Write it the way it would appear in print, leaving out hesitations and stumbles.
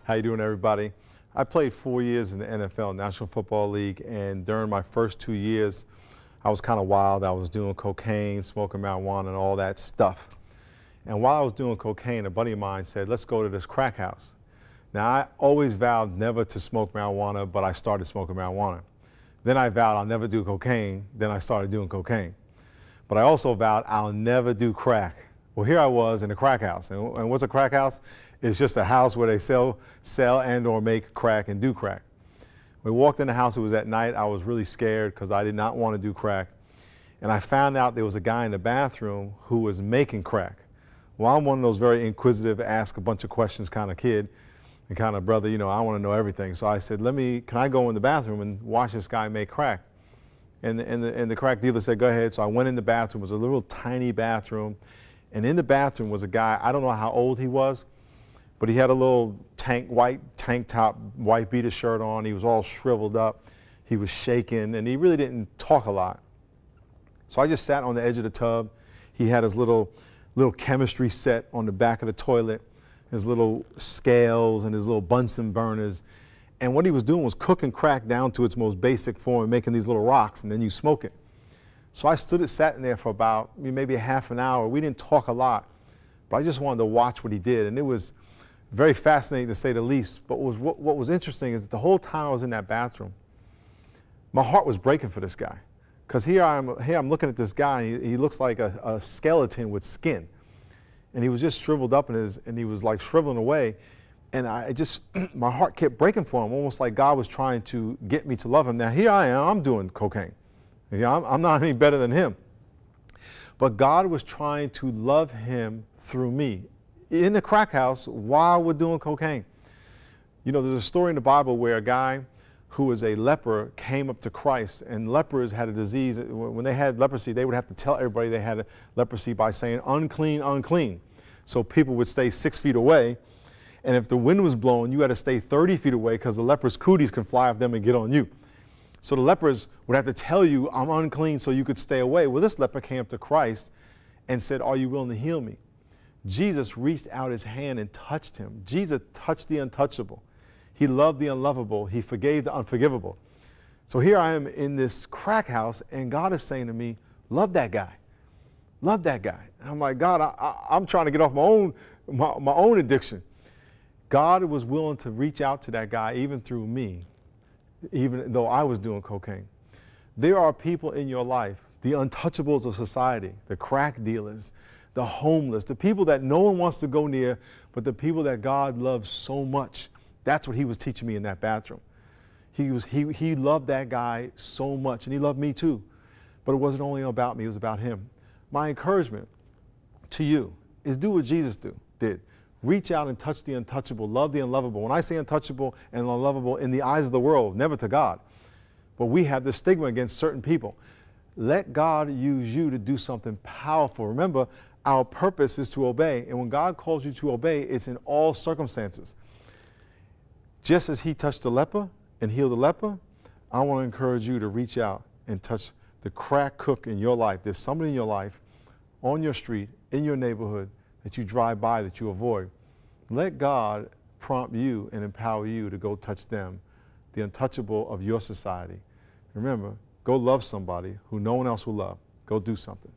How you doing, everybody? I played 4 years in the NFL, National Football League, and during my first 2 years, I was kind of wild. I was doing cocaine, smoking marijuana, and all that stuff. And while I was doing cocaine, a buddy of mine said, let's go to this crack house. Now, I always vowed never to smoke marijuana, but I started smoking marijuana. Then I vowed I'll never do cocaine. Then I started doing cocaine. But I also vowed I'll never do crack. Well, here I was in a crack house. And what's a crack house? It's just a house where they sell and or make crack and do crack. We walked in the house, it was at night. I was really scared because I did not want to do crack. And I found out there was a guy in the bathroom who was making crack. Well, I'm one of those very inquisitive, ask a bunch of questions kind of kid. And kind of, brother, you know, I want to know everything. So I said, can I go in the bathroom and watch this guy make crack? And the crack dealer said, go ahead. So I went in the bathroom. It was a little tiny bathroom. And in the bathroom was a guy, I don't know how old he was, but he had a little white tank top, white beater shirt on. He was all shriveled up. He was shaking, and he really didn't talk a lot. So I just sat on the edge of the tub. He had his little chemistry set on the back of the toilet, his little scales and his little Bunsen burners. And what he was doing was cooking crack down to its most basic form and making these little rocks, and then you smoke it. So I sat in there for about maybe a half an hour. We didn't talk a lot, but I just wanted to watch what he did. And it was very fascinating, to say the least. But what was interesting is that the whole time I was in that bathroom, my heart was breaking for this guy. Because here I'm looking at this guy, and he looks like a skeleton with skin. And he was just shriveled up and he was like shriveling away. And my heart kept breaking for him, almost like God was trying to get me to love him. Now here I am, I'm doing cocaine. I'm not any better than him. But God was trying to love him through me in the crack house while we're doing cocaine. You know, there's a story in the Bible where a guy who was a leper came up to Christ, and lepers had a disease. When they had leprosy, they would have to tell everybody they had leprosy by saying, unclean, unclean. So people would stay 6 feet away. And if the wind was blowing, you had to stay 30 feet away because the lepers' cooties can fly off them and get on you. So the lepers would have to tell you, I'm unclean, so you could stay away. Well, this leper came up to Christ and said, are you willing to heal me? Jesus reached out his hand and touched him. Jesus touched the untouchable. He loved the unlovable. He forgave the unforgivable. So here I am in this crack house, and God is saying to me, love that guy. Love that guy. And I'm like, God, I'm trying to get off my own addiction. God was willing to reach out to that guy even through me, even though I was doing cocaine. There are people in your life, the untouchables of society, the crack dealers, the homeless, the people that no one wants to go near, but the people that God loves so much. That's what he was teaching me in that bathroom. He loved that guy so much, and he loved me too. But it wasn't only about me, it was about him. My encouragement to you is do what Jesus did. Reach out and touch the untouchable, love the unlovable. When I say untouchable and unlovable in the eyes of the world, never to God. But we have this stigma against certain people. Let God use you to do something powerful. Remember, our purpose is to obey. And when God calls you to obey, it's in all circumstances. Just as he touched the leper and healed the leper, I want to encourage you to reach out and touch the crack cook in your life. There's somebody in your life, on your street, in your neighborhood, that you drive by, that you avoid. Let God prompt you and empower you to go touch them, the untouchable of your society. Remember, go love somebody who no one else will love. Go do something.